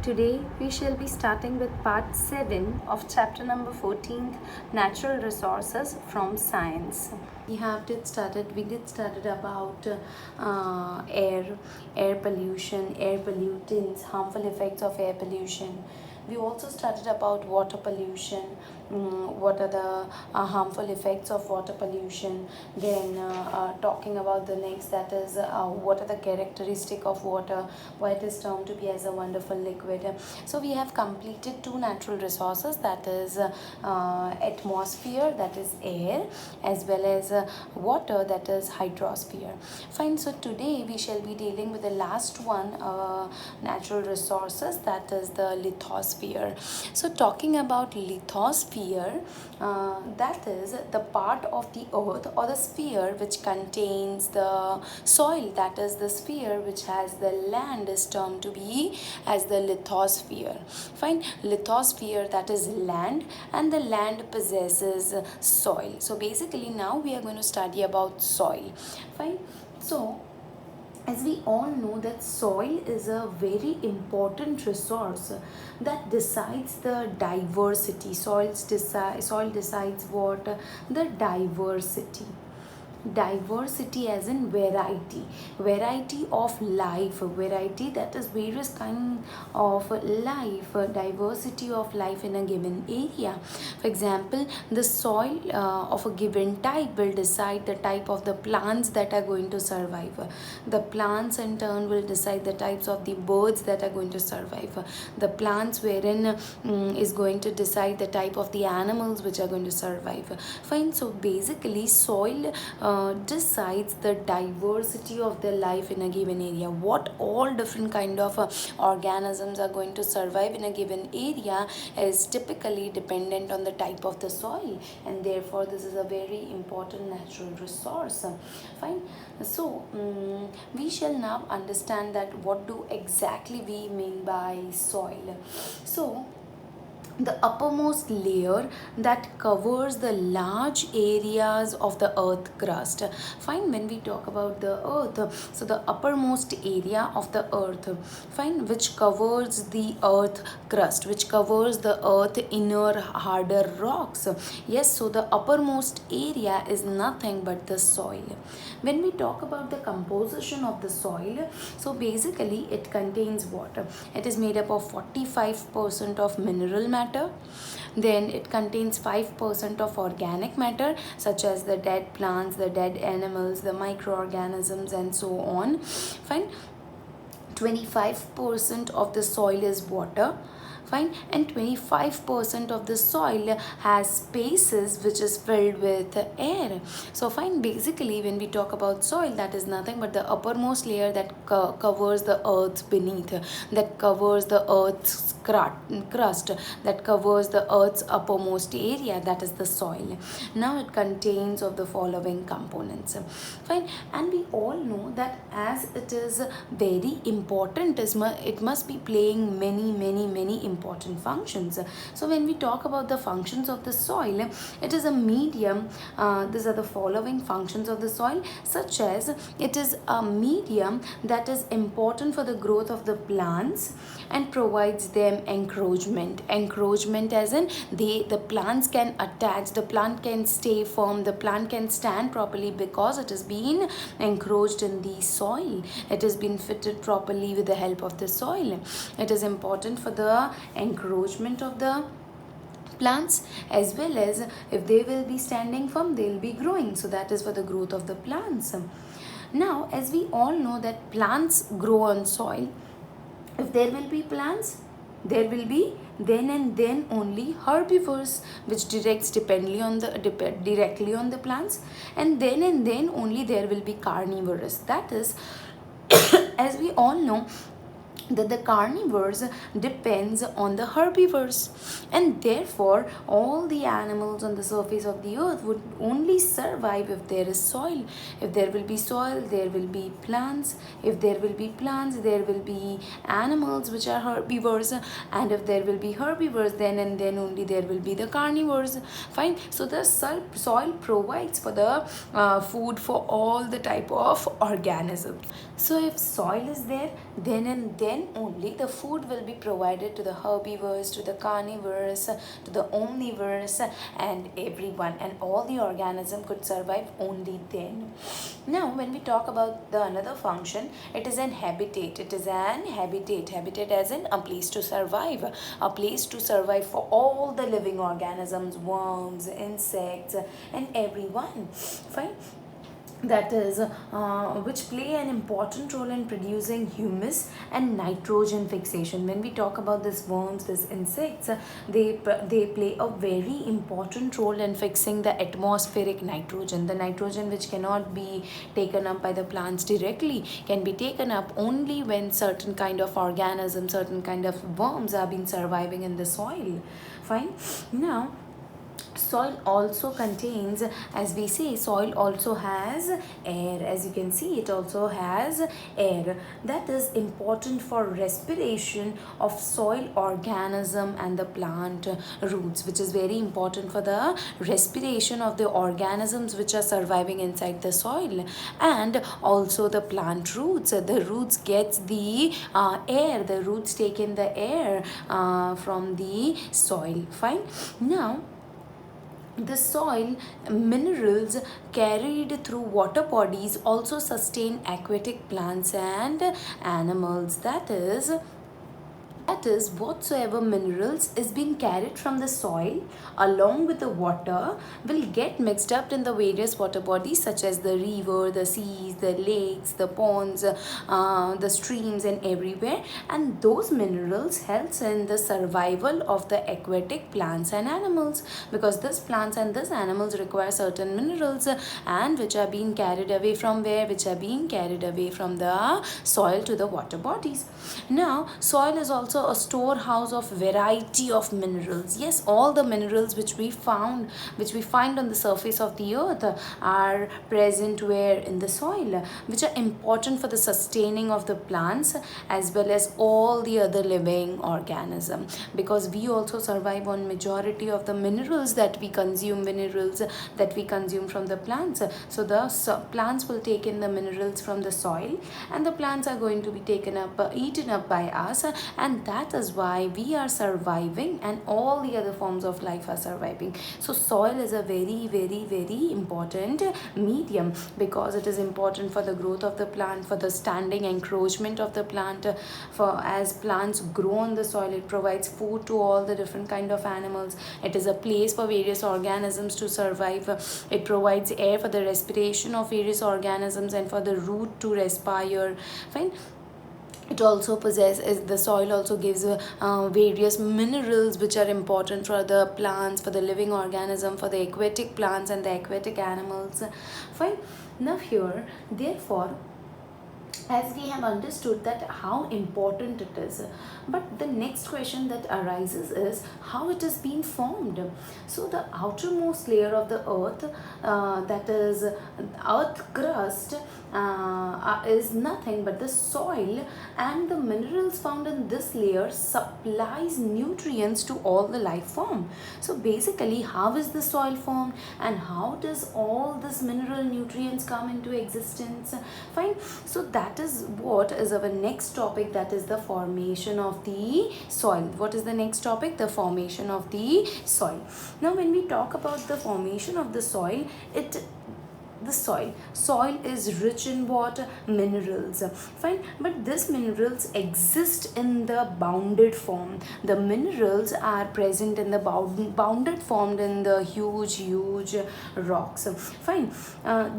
Today we shall be starting with part 7 of chapter number 14, Natural Resources from Science. We did started about air pollution, air pollutants, harmful effects of air pollution. We also started about water pollution, what are the harmful effects of water pollution. Then talking about the next, that is what are the characteristic of water, why it is termed to be as a wonderful liquid. So we have completed two natural resources, that is atmosphere, that is air, as well as water, that is hydrosphere. Fine. So today we shall be dealing with the last one, natural resources, that is the lithosphere. So talking about lithosphere, that is the part of the earth or the sphere which contains the soil, that is the sphere which has the land, is termed to be as the lithosphere. Fine. Lithosphere, that is land, and the land possesses soil. So basically now we are going to study about soil. Fine. So as we all know that soil is a very important resource that decides the diversity. Soil decides what? The diversity as in variety of life, variety, that is various kind of life, diversity of life in a given area. For example, the soil of a given type will decide the type of the plants that are going to survive. The plants in turn will decide the types of the birds that are going to survive. The plants wherein is going to decide the type of the animals which are going to survive. Fine. So basically soil decides the diversity of the life in a given area. What all different kind of organisms are going to survive in a given area is typically dependent on the type of the soil, and therefore this is a very important natural resource. Fine. So we shall now understand that what do exactly we mean by soil. So the uppermost layer that covers the large areas of the earth crust. Fine. When we talk about the earth, so the uppermost area of the earth, fine, which covers the earth crust, which covers the earth inner harder rocks. Yes, so the uppermost area is nothing but the soil. When we talk about the composition of the soil, so basically it contains water. It is made up of 45% of mineral matter. Then it contains 5% of organic matter, such as the dead plants, the dead animals, the microorganisms, and so on. Fine. 25% of the soil is water. Fine. And 25% of the soil has spaces which is filled with air. So fine. Basically when we talk about soil, that is nothing but the uppermost layer that covers the earth beneath, that covers the earth's crust, that covers the earth's uppermost area, that is the soil. Now it contains of the following components. Fine. And we all know that as it is very important, it must be playing many important functions. So when we talk about the functions of the soil, it is a medium. These are the following functions of the soil, such as it is a medium that is important for the growth of the plants and provides them encroachment as in the plants can attach, the plant can stay firm, the plant can stand properly because it has been encroached in the soil. It has been fitted properly with the help of the soil. It is important for the encroachment of the plants, as well as if they will be standing firm, they will be growing. So that is for the growth of the plants. Now, as we all know that plants grow on soil, if there will be plants, there will be then and then only herbivores which directly on the plants, and then only there will be carnivorous. That is, as we all know that the carnivores depends on the herbivores, and therefore all the animals on the surface of the earth would only survive if there is soil. If there will be soil, there will be plants. If there will be plants, there will be animals which are herbivores, and if there will be herbivores, then and then only there will be the carnivores. Fine. So the soil provides for the food for all the type of organisms. So if soil is there, then and then then only the food will be provided to the herbivores, to the carnivores, to the omnivores, and everyone, and all the organism could survive only then. Now when we talk about the another function, it is an habitat. It is an habitat as in a place to survive, a place to survive for all the living organisms, worms, insects, and everyone. Fine. That is which play an important role in producing humus and nitrogen fixation. When we talk about these worms, these insects, they play a very important role in fixing the atmospheric nitrogen. The nitrogen which cannot be taken up by the plants directly can be taken up only when certain kind of organisms, certain kind of worms are been surviving in the soil. Fine. Now soil also contains, as we say, soil also has air. As you can see, it also has air that is important for respiration of soil organism and the plant roots, which is very important for the respiration of the organisms which are surviving inside the soil. And also the plant roots, the roots gets the air, the roots take in the air from the soil. Fine. Now the soil minerals carried through water bodies also sustain aquatic plants and animals. That is whatsoever minerals is being carried from the soil along with the water will get mixed up in the various water bodies such as the river, the seas, the lakes, the ponds, the streams, and everywhere, and those minerals helps in the survival of the aquatic plants and animals, because these plants and these animals require certain minerals and which are being carried away from where? Which are being carried away from the soil to the water bodies. Now soil is also a storehouse of variety of minerals. Yes, all the minerals which we find on the surface of the earth are present where? In the soil, which are important for the sustaining of the plants as well as all the other living organism, because we also survive on majority of the minerals that we consume from the plants. So the plants will take in the minerals from the soil, and the plants are going to be eaten up by us, and that is why we are surviving and all the other forms of life are surviving. So soil is a very, very, very important medium, because it is important for the growth of the plant, for the standing encroachment of the plant, for as plants grow on the soil, it provides food to all the different kind of animals. It is a place for various organisms to survive. It provides air for the respiration of various organisms and for the root to respire. Fine. It also possesses, the soil also gives various minerals which are important for the plants, for the living organism, for the aquatic plants and the aquatic animals. Fine. Now here, therefore, as we have understood that how important it is, but the next question that arises is how it has been formed. So the outermost layer of the earth, that is earth crust, is nothing but the soil, and the minerals found in this layer supplies nutrients to all the life form. So basically, how is the soil formed and how does all this mineral nutrients come into existence? Fine. So that is what is our next topic, that is the formation of the soil. What is the next topic? The formation of the soil. Now when we talk about the formation of the soil, soil is rich in what? Minerals. Fine. But these minerals exist in the bounded form. The minerals are present in the bounded form in the huge rocks. Fine.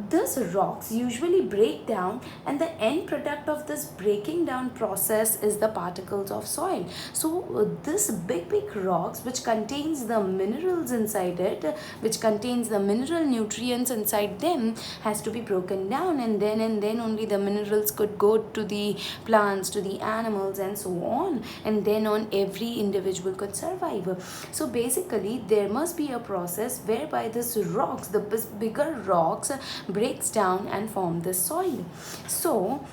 These rocks usually break down, and the end product of this breaking down process is the particles of soil. So this big rocks which contains the minerals inside it, which contains the mineral nutrients inside them, has to be broken down, and then only the minerals could go to the plants, to the animals, and so on, and then on every individual could survive. So basically there must be a process whereby this rocks, the bigger rocks, breaks down and form the soil. So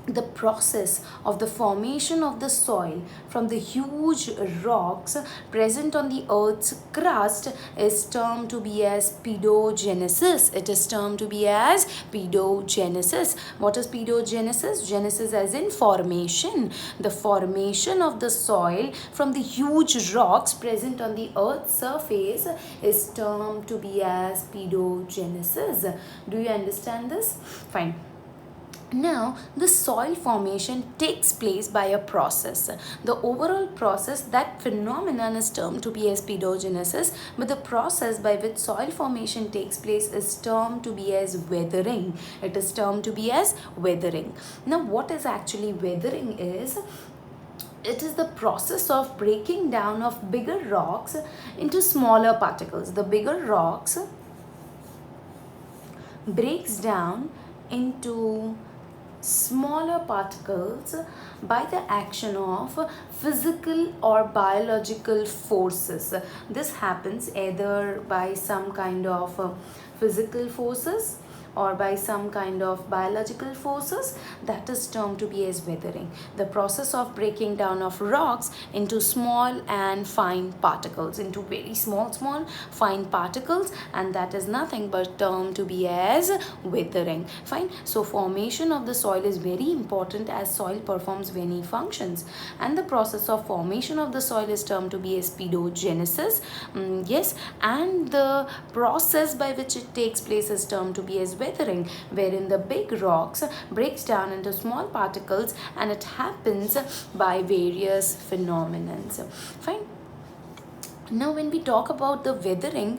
the process of the formation of the soil from the huge rocks present on the earth's crust is termed to be as pedogenesis. It is termed to be as pedogenesis. What is pedogenesis? Genesis as in formation. The formation of the soil from the huge rocks present on the earth's surface is termed to be as pedogenesis. Do you understand this? Fine. Now, the soil formation takes place by a process. The overall process, that phenomenon is termed to be as pedogenesis, but the process by which soil formation takes place is termed to be as weathering. It is termed to be as weathering. Now, what is actually weathering is, it is the process of breaking down of bigger rocks into smaller particles. The bigger rocks breaks down into smaller particles by the action of physical or biological forces. This happens either by some kind of physical forces or by some kind of biological forces. That is termed to be as weathering. The process of breaking down of rocks into small and fine particles, into very small fine particles, and that is nothing but termed to be as weathering. Fine. So formation of the soil is very important, as soil performs many functions, and the process of formation of the soil is termed to be as pedogenesis. Yes, and the process by which it takes place is termed to be as weathering, wherein the big rocks breaks down into small particles, and it happens by various phenomena. Fine. Now, when we talk about the weathering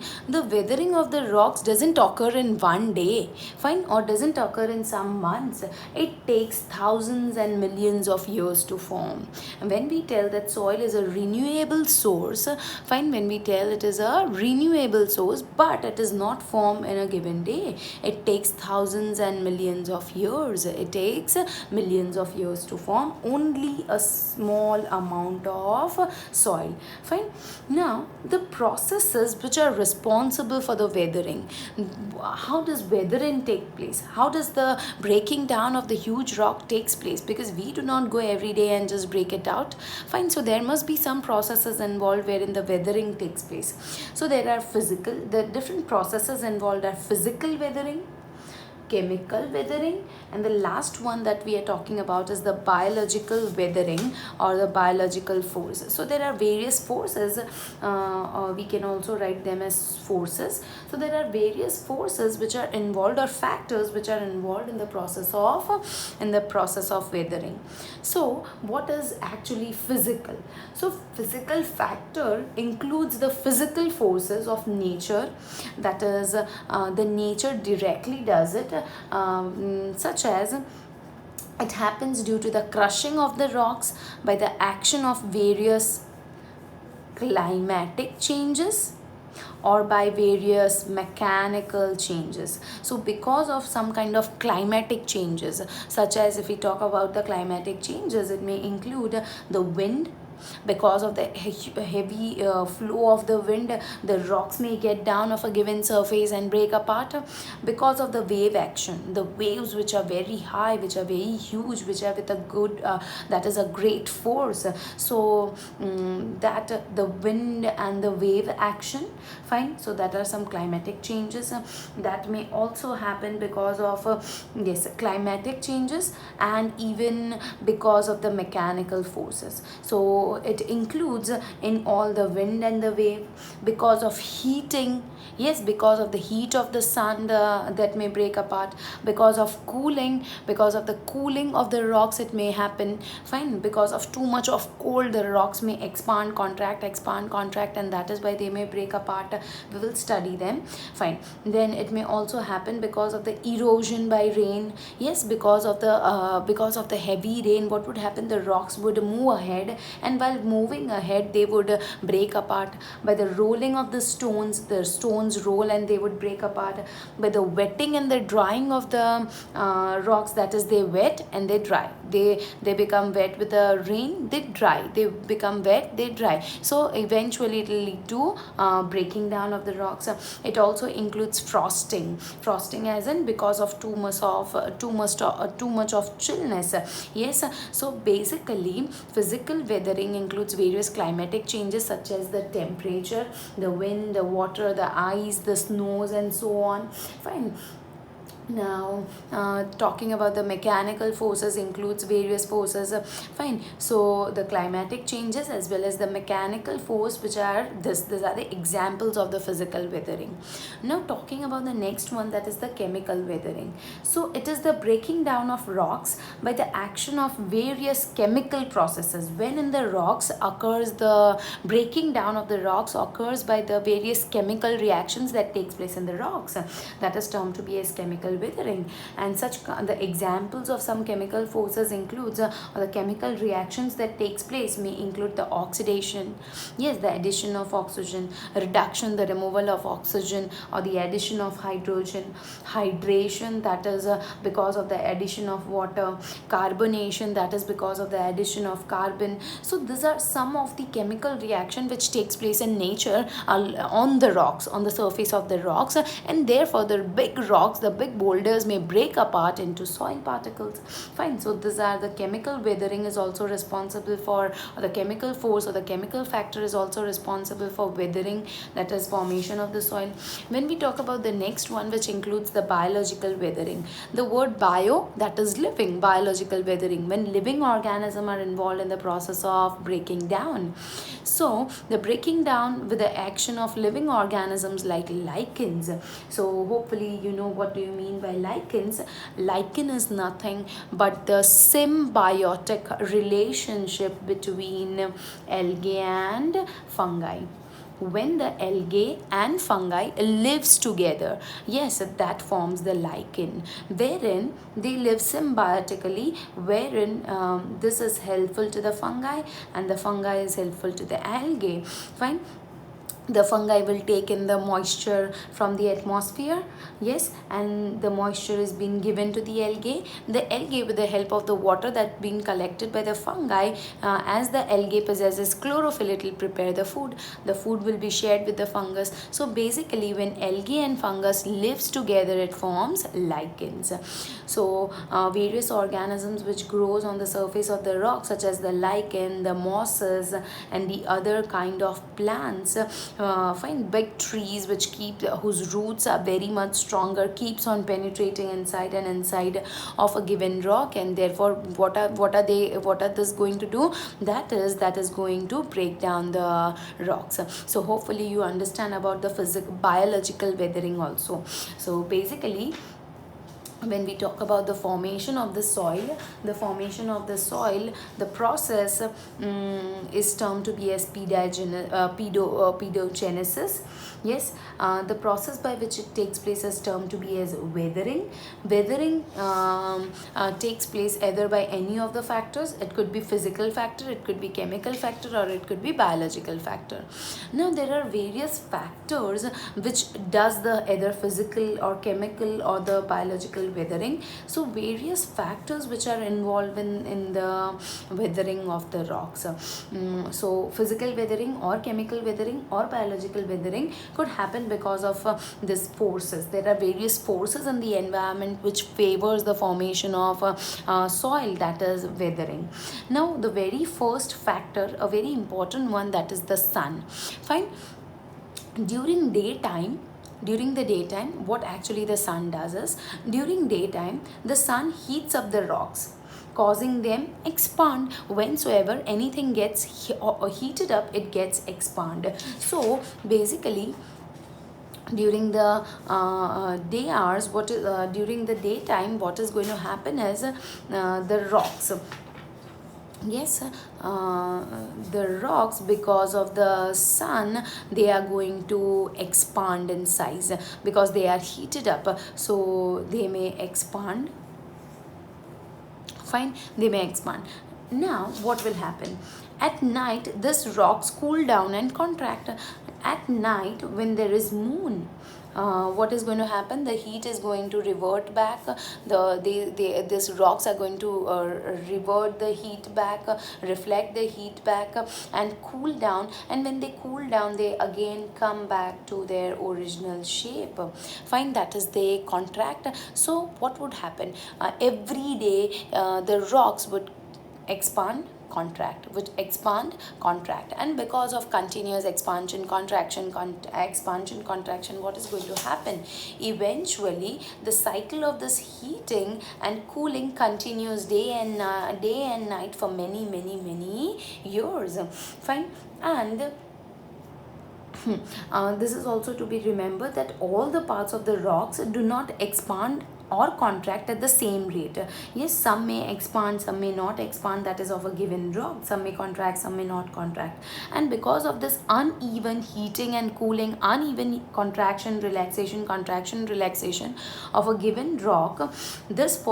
of the rocks doesn't occur in one day, fine, or doesn't occur in some months. It takes thousands and millions of years to form. And when we tell that soil is a renewable source, fine, when we tell it is a renewable source, but it is not formed in a given day. It takes thousands and millions of years. It takes millions of years to form only a small amount of soil. Fine. Now, the processes which are responsible for the weathering. How does weathering take place? How does the breaking down of the huge rock takes place? Because we do not go every day and just break it out. Fine. So there must be some processes involved wherein the weathering takes place. So there are the different processes involved are physical weathering, chemical weathering, and the last one that we are talking about is the biological weathering or the biological forces. So there are various forces, we can also write them as forces. So there are various forces which are involved, or factors which are involved in the process of weathering. So what is actually physical? So physical factor includes the physical forces of nature, that is the nature directly does it, such as it happens due to the crushing of the rocks by the action of various climatic changes or by various mechanical changes. So because of some kind of climatic changes, such as if we talk about the climatic changes, it may include the wind. Because of the heavy flow of the wind, the rocks may get down of a given surface and break apart. Because of the wave action, the waves which are very high, which are very huge, which are with a good that is a great force. So that the wind and the wave action, fine. So that are some climatic changes that may also happen because of yes, climatic changes, and even because of the mechanical forces. So it includes in all the wind and the wave, because of heating, yes, because of the heat of the sun, that may break apart, because of cooling, because of the cooling of the rocks it may happen, fine. Because of too much of cold, the rocks may expand, contract, and that is why they may break apart. We will study them, fine. Then it may also happen because of the erosion by rain, yes, because of the heavy rain. What would happen? The rocks would move ahead, and while moving ahead they would break apart by the rolling of the stones. The stones roll and they would break apart. By the wetting and the drying of the rocks, that is, they wet and they dry. They become wet with the rain, they dry. They become wet, they dry. So eventually it will lead to breaking down of the rocks. It also includes frosting. Frosting as in because of too much of chillness. Yes, so basically physical weathering includes various climatic changes such as the temperature, the wind, the water, the ice, the snows, and so on. Fine. Now talking about the mechanical forces includes various forces. Fine. So the climatic changes as well as the mechanical force, which are these are the examples of the physical weathering. Now talking about the next one, that is the chemical weathering. So it is the breaking down of rocks by the action of various chemical processes. When in the rocks occurs, the breaking down of the rocks occurs by the various chemical reactions that takes place in the rocks. That is termed to be as chemical weathering. And the examples of some chemical forces includes or the chemical reactions that takes place may include the oxidation, yes, the addition of oxygen, reduction, the removal of oxygen, or the addition of hydrogen, hydration, that is because of the addition of water, carbonation, that is because of the addition of carbon. So these are some of the chemical reaction which takes place in nature on the rocks, on the surface of the rocks, and therefore the big rocks, the big boulders may break apart into soil particles. Fine. So these are the chemical weathering is also responsible for, or the chemical force or the chemical factor is also responsible for weathering, that is formation of the soil. When we talk about the next one, which includes the biological weathering, the word bio, that is living, biological weathering, when living organisms are involved in the process of breaking down. So the breaking down with the action of living organisms like lichens. So hopefully you know what do you mean by lichens. Lichen is nothing but the symbiotic relationship between algae and fungi. When the algae and fungi lives together, yes, that forms the lichen, wherein they live symbiotically, wherein this is helpful to the fungi and the fungi is helpful to the algae. Fine. The fungi will take in the moisture from the atmosphere, yes, and the moisture is being given to the algae. The algae, with the help of the water that being collected by the fungi, as the algae possesses chlorophyll, it will prepare the food. The food will be shared with the fungus. So basically when algae and fungus lives together, it forms lichens. So various organisms which grows on the surface of the rock, such as the lichen, the mosses, and the other kind of plants, find big trees which whose roots are very much stronger, keeps on penetrating inside and inside of a given rock, and therefore what are this going to do? That is going to break down the rocks. So hopefully you understand about the biological weathering also. So basically when we talk about the formation of the soil, the process is termed to be as pedogenesis. Yes, the process by which it takes place is termed to be as weathering. Weathering takes place either by any of the factors. It could be physical factor, it could be chemical factor, or it could be biological factor. Now there are various factors which does the either physical or chemical or the biological weathering. So various factors which are involved in the weathering of the rocks. So physical weathering or chemical weathering or biological weathering could happen because of these forces. There are various forces in the environment which favors the formation of soil, that is weathering. Now the very first factor, a very important one, that is the sun. Fine. During the daytime, what actually the sun does is, during daytime the sun heats up the rocks, causing them expand. Whensoever anything gets heated up, it gets expanded. So basically during the day hours, during the daytime, what is going to happen is the rocks, yes, the rocks, because of the sun, they are going to expand in size because they are heated up, so they may expand. Fine, they may expand. Now what will happen? At night this rocks cool down and contract. At night when there is moon, what is going to happen? The heat is going to revert back. These rocks are going to revert the heat back, reflect the heat back, and cool down. And when they cool down, they again come back to their original shape. Fine, that is they contract. So what would happen? Every day the rocks would expand, contract, which expand, contract, and because of continuous expansion, contraction, expansion, contraction, what is going to happen? Eventually the cycle of this heating and cooling continues day and night for many years. Fine. And this is also to be remembered that all the parts of the rocks do not expand or contract at the same rate. Yes, some may expand, some may not expand, that is of a given rock. Some may contract, some may not contract. And because of this uneven heating and cooling, uneven contraction, relaxation of a given rock, this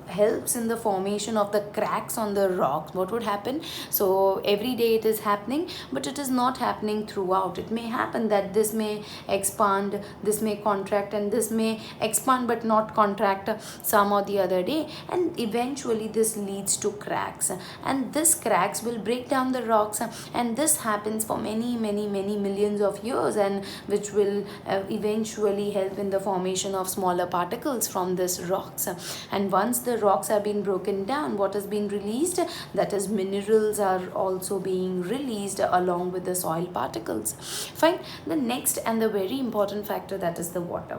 helps in the formation of the cracks on the rocks. What would happen? So every day it is happening, but it is not happening throughout. It may happen that this may expand, this may contract, and this may expand but not contract some or the other day, and eventually this leads to cracks, and this cracks will break down the rocks, and this happens for many millions of years, and which will eventually help in the formation of smaller particles from this rocks. And once the rocks have been broken down, what has been released? That is, minerals are also being released along with the soil particles. Fine. The next and the very important factor, that is the water.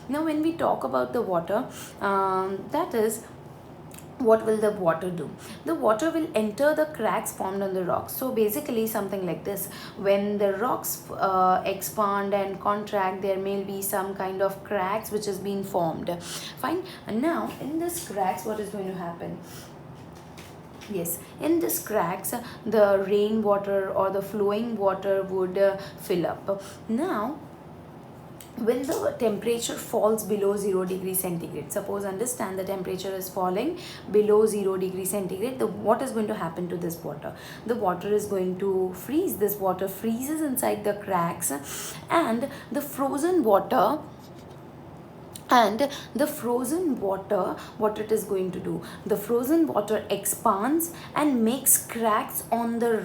Now when we talk about the water, that is, what will the water do? The water will enter the cracks formed on the rocks. So basically something like this: when the rocks expand and contract, there may be some kind of cracks which has been formed. Fine. And now in this cracks, what is going to happen? Yes, in this cracks, the rainwater or the flowing water would fill up. Now when the temperature falls below 0 degree centigrade, suppose understand the temperature is falling below 0 degree centigrade, what is going to happen to this water? The water is going to freeze. This water freezes inside the cracks, and the frozen water, what it is going to do? The frozen water expands and makes cracks on the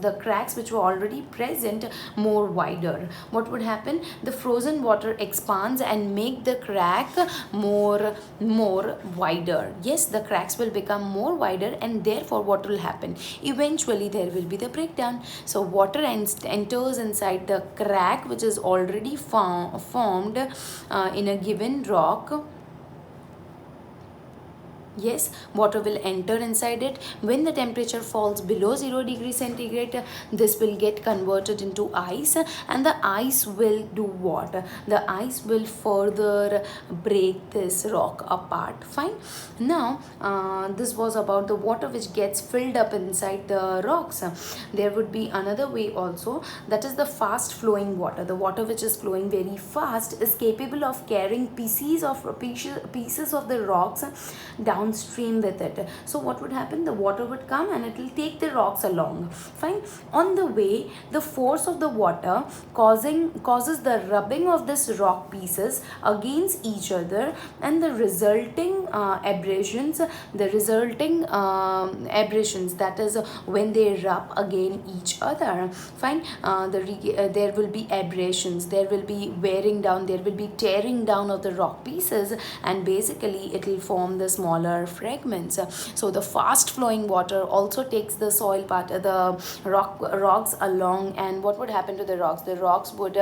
the cracks which were already present, more wider. What would happen? The frozen water expands and make the crack more wider. Yes, the cracks will become more wider, and therefore what will happen? Eventually there will be the breakdown. So water enters inside the crack which is already formed in a given rock. Yes, water will enter inside it. When the temperature falls below 0 degree centigrade, this will get converted into ice, and the ice will do what? The ice will further break this rock apart. Fine. Now this was about the water which gets filled up inside the rocks. There would be another way also, that is the fast flowing water. The water which is flowing very fast is capable of carrying pieces of the rocks downstream with it. So what would happen? The water would come and it will take the rocks along. Fine. On the way, the force of the water causes the rubbing of this rock pieces against each other, and the resulting abrasions, that is when they rub against each other. Fine. There will be abrasions, there will be wearing down, there will be tearing down of the rock pieces, and basically it will form the smaller fragments. So the fast flowing water also takes the soil part, the rocks along, and what would happen to the rocks? The rocks would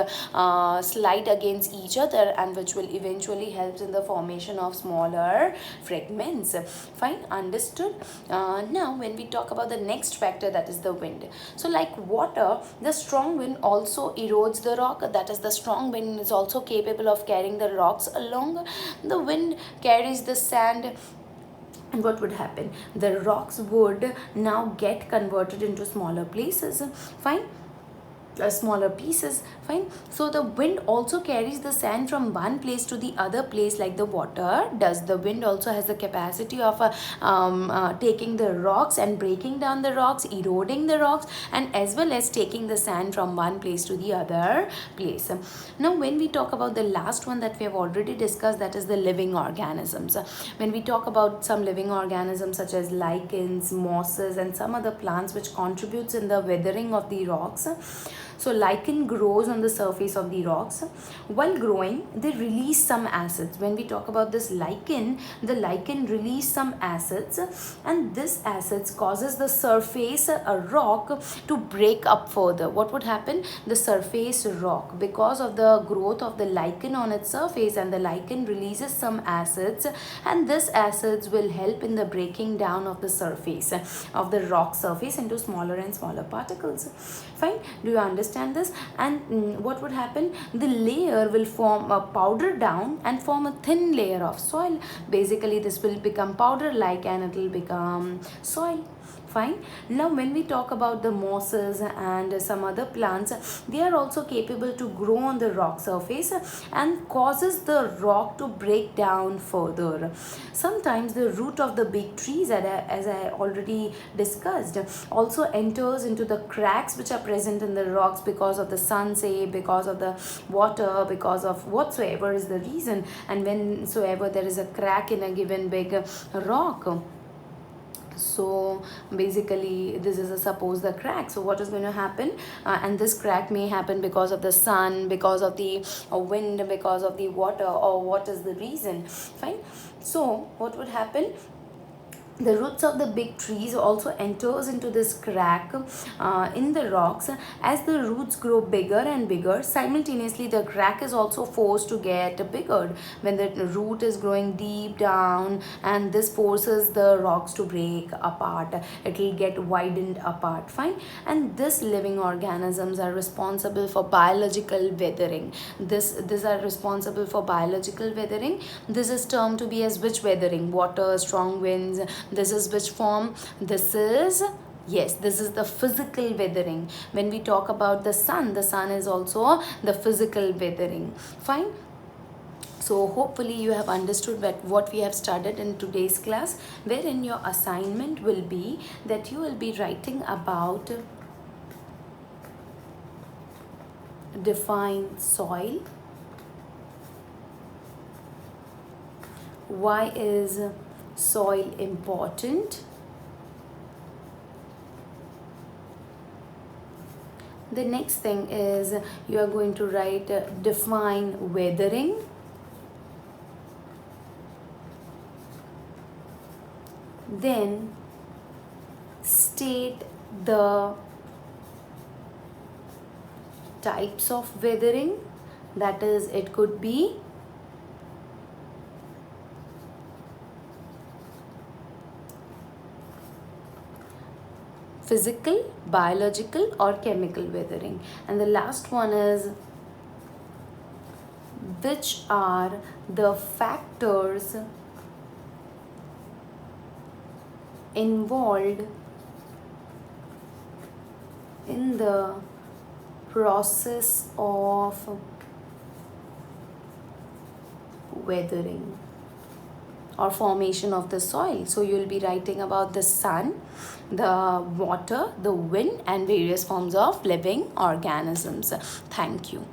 slide against each other, and which will eventually help in the formation of smaller fragments. Fine, understood. Now when we talk about the next factor, that is the wind. So like water, the strong wind also erodes the rock. That is, the strong wind is also capable of carrying the rocks along. The wind carries the sand, and what would happen? The rocks would now get converted into smaller places. Fine. smaller pieces. Fine. So the wind also carries the sand from one place to the other place like the water does. The wind also has the capacity of taking the rocks and breaking down the rocks, eroding the rocks, and as well as taking the sand from one place to the other place. Now when we talk about the last one that we have already discussed, that is the living organisms. When we talk about some living organisms such as lichens, mosses, and some other plants which contributes in the weathering of the rocks. So lichen grows on the surface of the rocks. While growing, they release some acids. When we talk about this lichen, the lichen release some acids, and this acids causes the surface a rock to break up further. What would happen? The surface rock, because of the growth of the lichen on its surface, and the lichen releases some acids, and this acids will help in the breaking down of the surface of the rock surface into smaller and smaller particles. Fine. Do you understand this? And what would happen? The layer will form a powder down and form a thin layer of soil. Basically this will become powder like, and it will become soil. Fine. Now when we talk about the mosses and some other plants, they are also capable to grow on the rock surface and causes the rock to break down further. Sometimes the root of the big trees, as I already discussed, also enters into the cracks which are present in the rocks because of the sun, say because of the water, because of whatsoever is the reason. And whensoever there is a crack in a given big rock, so basically this is a suppose the crack, so what is going to happen, and this crack may happen because of the sun, because of the wind, because of the water, or what is the reason. Fine. So what would happen? The roots of the big trees also enters into this crack in the rocks. As the roots grow bigger and bigger, simultaneously the crack is also forced to get bigger. When the root is growing deep down, and this forces the rocks to break apart, it will get widened apart. Fine. And this living organisms are responsible for biological weathering. These are responsible for biological weathering. This is termed to be as which weathering? Water, strong winds. This is which form? This is, yes, this is the physical weathering. When we talk about the sun is also the physical weathering. Fine. So hopefully you have understood what we have studied in today's class, wherein your assignment will be that you will be writing about define soil. Why is soil important? The next thing is you are going to write define weathering. Then state the types of weathering, that is it could be physical, biological, or chemical weathering. And the last one is which are the factors involved in the process of weathering or formation of the soil. So you will be writing about the sun, the water, the wind, and various forms of living organisms. Thank you.